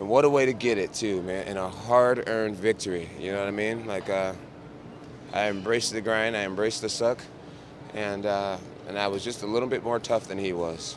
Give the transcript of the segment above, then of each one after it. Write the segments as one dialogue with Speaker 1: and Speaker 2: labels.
Speaker 1: And what a way to get it too, man, in a hard-earned victory, you know what I mean? Like, I embraced the grind, I embraced the suck, and I was just a little bit more tough than he was.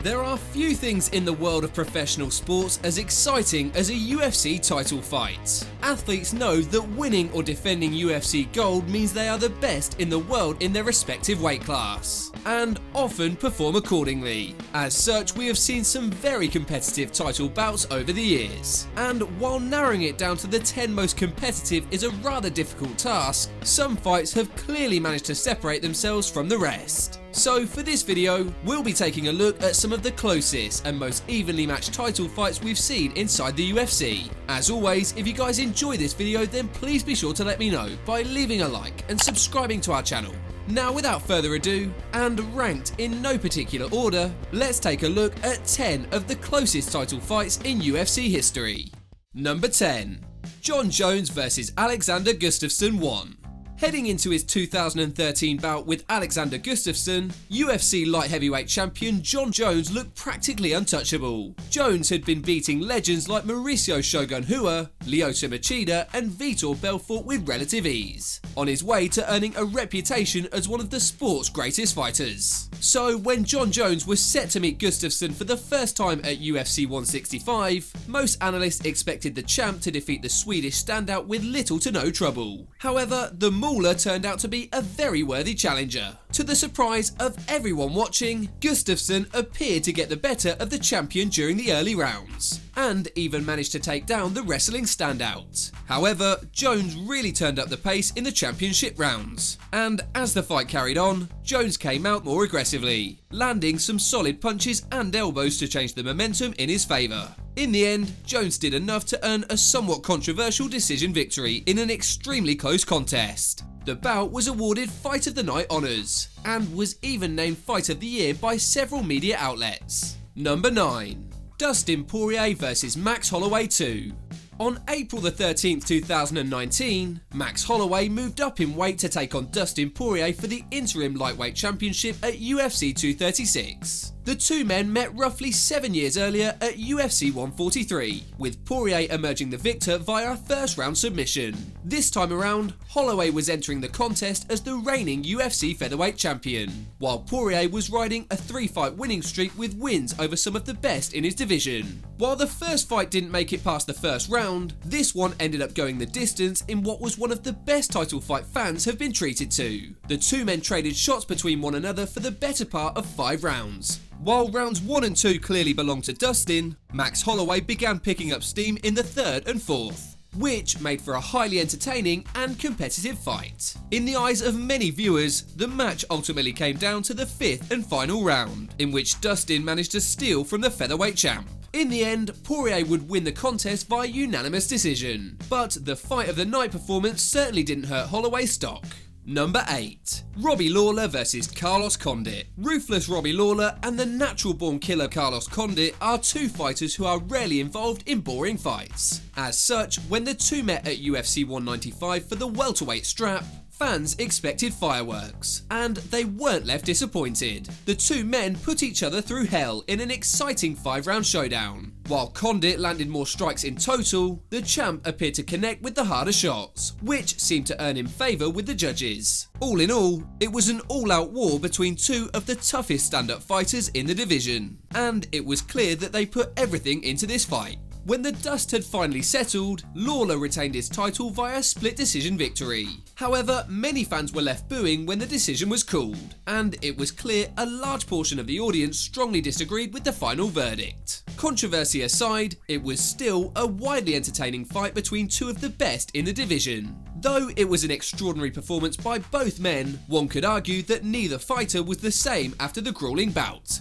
Speaker 2: There are few things in the world of professional sports as exciting as a UFC title fight. Athletes know that winning or defending UFC gold means they are the best in the world in their respective weight class, and often perform accordingly. As such, we have seen some very competitive title bouts over the years, and while narrowing it down to the 10 most competitive is a rather difficult task, some fights have clearly managed to separate themselves from the rest. So for this video, we'll be taking a look at some of the closest and most evenly matched title fights we've seen inside the UFC. As always, if you guys enjoy this video, then please be sure to let me know by leaving a like and subscribing to our channel. Now without further ado, and ranked in no particular order, let's take a look at 10 of the closest title fights in UFC history. Number 10. Jon Jones vs Alexander Gustafsson 1. Heading into his 2013 bout with Alexander Gustafsson, UFC light heavyweight champion Jon Jones looked practically untouchable. Jones had been beating legends like Mauricio Shogun Rua, Lyoto Machida and Vitor Belfort with relative ease, on his way to earning a reputation as one of the sport's greatest fighters. So when Jon Jones was set to meet Gustafsson for the first time at UFC 165, most analysts expected the champ to defeat the Swedish standout with little to no trouble. However, the Lawler turned out to be a very worthy challenger. To the surprise of everyone watching, Gustafsson appeared to get the better of the champion during the early rounds, and even managed to take down the wrestling standout. However, Jones really turned up the pace in the championship rounds, and as the fight carried on, Jones came out more aggressively, landing some solid punches and elbows to change the momentum in his favour. In the end, Jones did enough to earn a somewhat controversial decision victory in an extremely close contest. The bout was awarded Fight of the Night honours, and was even named Fight of the Year by several media outlets. Number 9. Dustin Poirier vs Max Holloway 2. On April the 13th, 2019, Max Holloway moved up in weight to take on Dustin Poirier for the interim lightweight championship at UFC 236. The two men met roughly 7 years earlier at UFC 143, with Poirier emerging the victor via a first round submission. This time around, Holloway was entering the contest as the reigning UFC featherweight champion, while Poirier was riding a 3-fight winning streak with wins over some of the best in his division. While the first fight didn't make it past the first round, this one ended up going the distance in what was one of the best title fight fans have been treated to. The two men traded shots between one another for the better part of 5 rounds. While rounds 1 and 2 clearly belonged to Dustin, Max Holloway began picking up steam in the 3rd and 4th, which made for a highly entertaining and competitive fight. In the eyes of many viewers, the match ultimately came down to the 5th and final round, in which Dustin managed to steal from the featherweight champ. In the end, Poirier would win the contest via unanimous decision, but the Fight of the Night performance certainly didn't hurt Holloway's stock. Number 8. Robbie Lawler vs Carlos Condit. Ruthless Robbie Lawler and the natural-born killer Carlos Condit are two fighters who are rarely involved in boring fights. As such, when the two met at UFC 195 for the welterweight strap, fans expected fireworks, and they weren't left disappointed. The two men put each other through hell in an exciting 5-round showdown. While Condit landed more strikes in total, the champ appeared to connect with the harder shots, which seemed to earn him favour with the judges. All in all, it was an all-out war between two of the toughest stand-up fighters in the division, and it was clear that they put everything into this fight. When the dust had finally settled, Lawler retained his title via a split decision victory. However, many fans were left booing when the decision was called, and it was clear a large portion of the audience strongly disagreed with the final verdict. Controversy aside, it was still a widely entertaining fight between two of the best in the division. Though it was an extraordinary performance by both men, one could argue that neither fighter was the same after the grueling bout.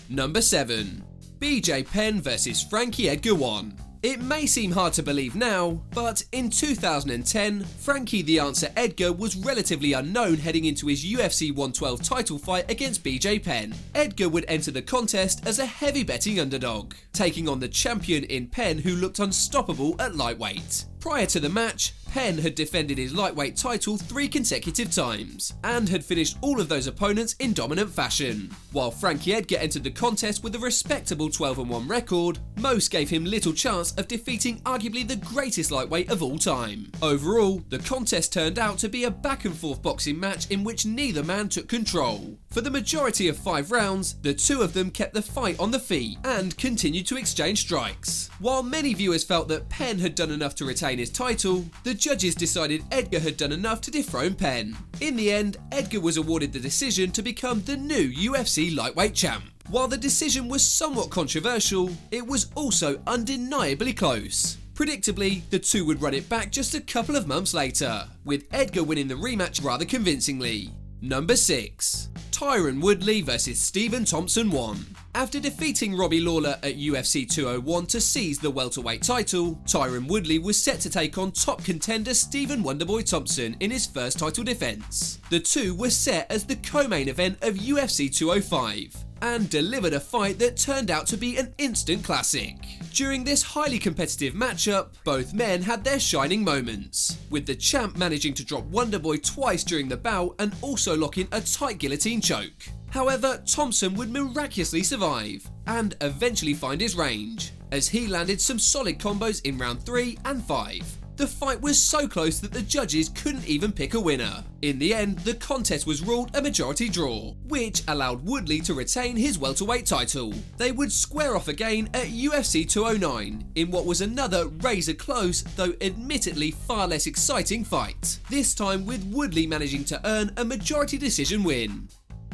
Speaker 2: Number 7. BJ Penn vs Frankie Edgar 1. It may seem hard to believe now, but in 2010, Frankie the Answer Edgar was relatively unknown heading into his UFC 112 title fight against BJ Penn. Edgar would enter the contest as a heavy betting underdog, taking on the champion in Penn who looked unstoppable at lightweight. Prior to the match, PENN had defended his lightweight title 3 consecutive times, and had finished all of those opponents in dominant fashion. While Frankie Edgar entered the contest with a respectable 12-1 record, most gave him little chance of defeating arguably the greatest lightweight of all time. Overall, the contest turned out to be a back-and-forth boxing match in which neither man took control. For the majority of 5 rounds, the two of them kept the fight on the feet and continued to exchange strikes. While many viewers felt that PENN had done enough to retain his title, the judges decided Edgar had done enough to dethrone PENN. In the end, Edgar was awarded the decision to become the new UFC lightweight champ. While the decision was somewhat controversial, it was also undeniably close. Predictably, the two would run it back just a couple of months later, with Edgar winning the rematch rather convincingly. Number 6. TYRON Woodley vs Stephen Thompson 1. After defeating Robbie Lawler at UFC 201 to seize the welterweight title, TYRON Woodley was set to take on top contender Stephen Wonderboy Thompson in his first title defence. The two were set as the co-main event of UFC 205, and delivered a fight that turned out to be an instant classic. During this highly competitive matchup, both men had their shining moments, with the champ managing to drop Wonderboy twice during the bout and also lock in a tight guillotine choke. However, Thompson would miraculously survive and eventually find his range, as he landed some solid combos in round 3 and 5. The fight was so close that the judges couldn't even pick a winner. In the end, the contest was ruled a majority draw, which allowed Woodley to retain his welterweight title. They would square off again at UFC 209 in what was another razor close, though admittedly far less exciting fight, this time with Woodley managing to earn a majority decision win.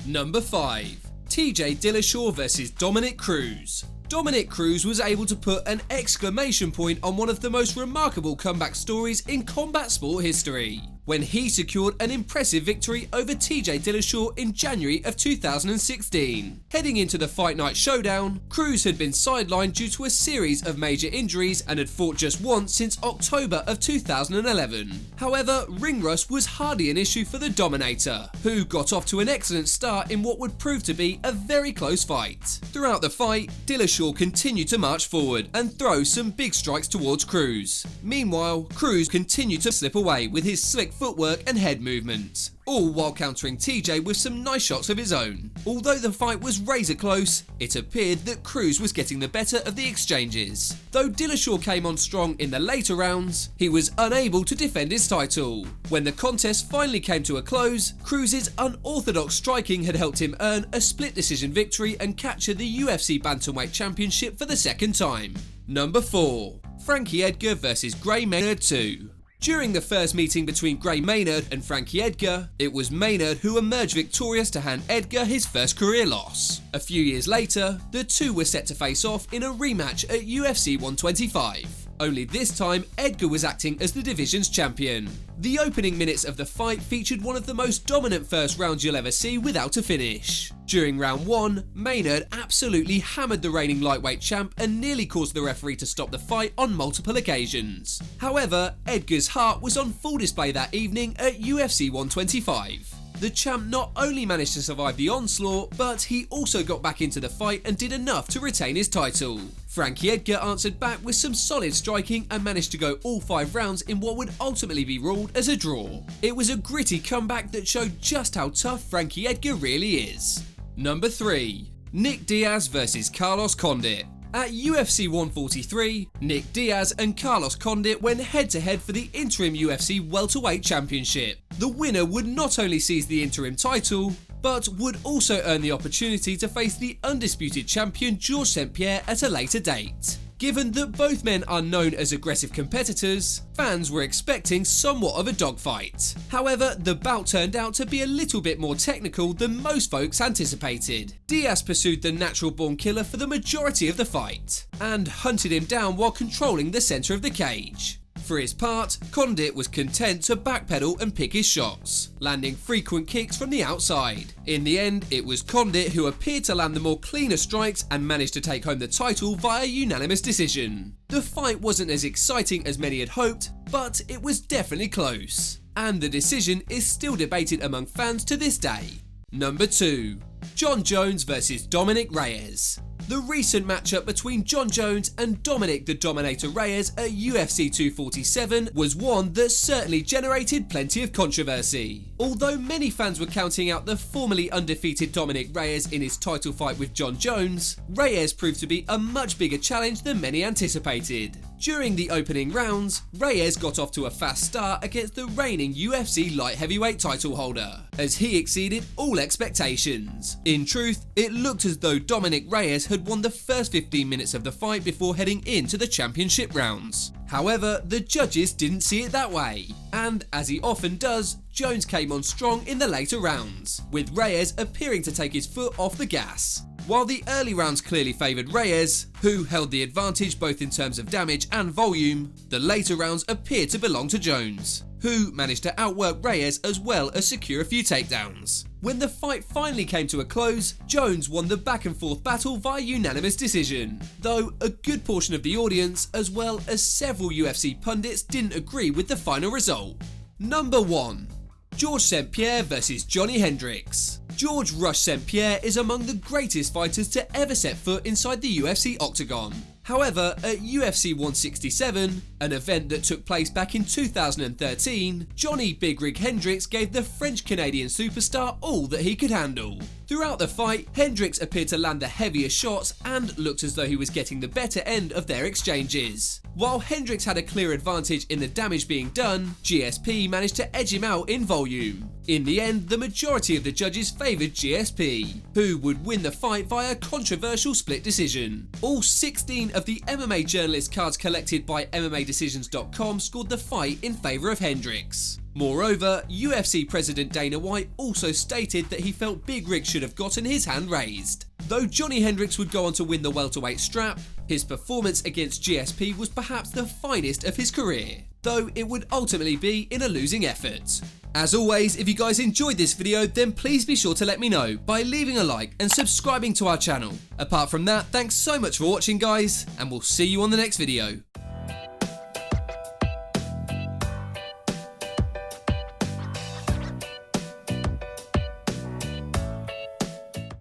Speaker 2: Number 5. TJ Dillashaw vs Dominick CRUZ. Dominick CRUZ was able to put an exclamation point on one of the most remarkable comeback stories in combat sport history, when he secured an impressive victory over TJ Dillashaw in January of 2016. Heading into the Fight Night Showdown, CRUZ had been sidelined due to a series of major injuries and had fought just once since October of 2011. However, ring rust was hardly an issue for the Dominator, who got off to an excellent start in what would prove to be a very close fight. Throughout the fight, Dillashaw continued to march forward and throw some big strikes towards CRUZ. Meanwhile, CRUZ continued to slip away with his slick footwork and head movement, all while countering TJ with some nice shots of his own. Although the fight was razor close, it appeared that CRUZ was getting the better of the exchanges. Though Dillashaw came on strong in the later rounds, he was unable to defend his title. When the contest finally came to a close, CRUZ's unorthodox striking had helped him earn a split decision victory and capture the UFC Bantamweight Championship for the second time. Number 4. Frankie Edgar vs Gray Maynard 2. During the first meeting between Gray Maynard and Frankie Edgar, it was Maynard who emerged victorious to hand Edgar his first career loss. A few years later, the two were set to face off in a rematch at UFC 125. Only this time, Edgar was acting as the division's champion. The opening minutes of the fight featured one of the most dominant first rounds you'll ever see without a finish. During round 1, Maynard absolutely hammered the reigning lightweight champ and nearly caused the referee to stop the fight on multiple occasions. However, Edgar's heart was on full display that evening at UFC 125. The champ not only managed to survive the onslaught, but he also got back into the fight and did enough to retain his title. Frankie Edgar answered back with some solid striking and managed to go all 5 rounds in what would ultimately be ruled as a draw. It was a gritty comeback that showed just how tough Frankie Edgar really is. Number 3. Nick Diaz vs Carlos Condit. At UFC 143, Nick Diaz and Carlos Condit went head-to-head for the interim UFC welterweight championship. The winner would not only seize the interim title, but would also earn the opportunity to face the undisputed champion Georges St-Pierre at a later date. Given that both men are known as aggressive competitors, fans were expecting somewhat of a dogfight. However, the bout turned out to be a little bit more technical than most folks anticipated. Diaz pursued the natural-born killer for the majority of the fight, and hunted him down while controlling the centre of the cage. For his part, Condit was content to backpedal and pick his shots, landing frequent kicks from the outside. In the end, it was Condit who appeared to land the more cleaner strikes and managed to take home the title via unanimous decision. The fight wasn't as exciting as many had hoped, but it was definitely close, and the decision is still debated among fans to this day. Number 2. Jon Jones vs Dominick Reyes. The recent matchup between Jon Jones and Dominick the Dominator Reyes at UFC 247 was one that certainly generated plenty of controversy. Although many fans were counting out the formerly undefeated Dominick Reyes in his title fight with Jon Jones, Reyes proved to be a much bigger challenge than many anticipated. During the opening rounds, Reyes got off to a fast start against the reigning UFC light heavyweight title holder, as he exceeded all expectations. In truth, it looked as though Dominick Reyes had won the first 15 minutes of the fight before heading into the championship rounds. However, the judges didn't see it that way, and as he often does, Jones came on strong in the later rounds, with Reyes appearing to take his foot off the gas. While the early rounds clearly favoured Reyes, who held the advantage both in terms of damage and volume, the later rounds appeared to belong to Jones, who managed to outwork Reyes as well as secure a few takedowns. When the fight finally came to a close, Jones won the back and forth battle via unanimous decision, though a good portion of the audience, as well as several UFC pundits, didn't agree with the final result. Number 1. George St-Pierre vs Johnny Hendricks. George Rush St-Pierre is among the greatest fighters to ever set foot inside the UFC octagon. However, at UFC 167, an event that took place back in 2013, Johnny Big Rig Hendricks gave the French-Canadian superstar all that he could handle. Throughout the fight, Hendricks appeared to land the heavier shots and looked as though he was getting the better end of their exchanges. While Hendricks had a clear advantage in the damage being done, GSP managed to edge him out in volume. In the end, the majority of the judges favoured GSP, who would win the fight via a controversial split decision. All 16 of the MMA journalist cards collected by MMADecisions.com scored the fight in favour of Hendricks. Moreover, UFC President Dana White also stated that he felt Big Rig should have gotten his hand raised. Though Johnny Hendricks would go on to win the welterweight strap, his performance against GSP was perhaps the finest of his career, though it would ultimately be in a losing effort. As always, if you guys enjoyed this video, then please be sure to let me know by leaving a like and subscribing to our channel. Apart from that, thanks so much for watching guys, and we'll see you on the next video.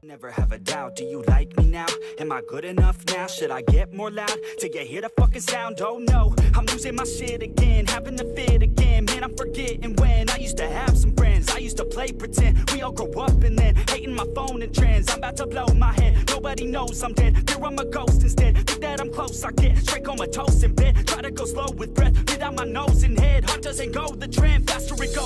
Speaker 3: Never have a doubt, do you like me now? Am I good enough now? Should I get more loud till you hear the fucking sound? Oh no, I'm losing my shit again, having the fit again. Man, I'm forgetting when I used to have some friends. I used to play pretend, we all grow up and then hating my phone and trends. I'm about to blow my head, nobody knows I'm dead. Fear I'm a ghost instead, think that I'm close, I get straight comatose in bed. Try to go slow with breath, breathe out my nose and head. Heart doesn't go the trend, faster it goes.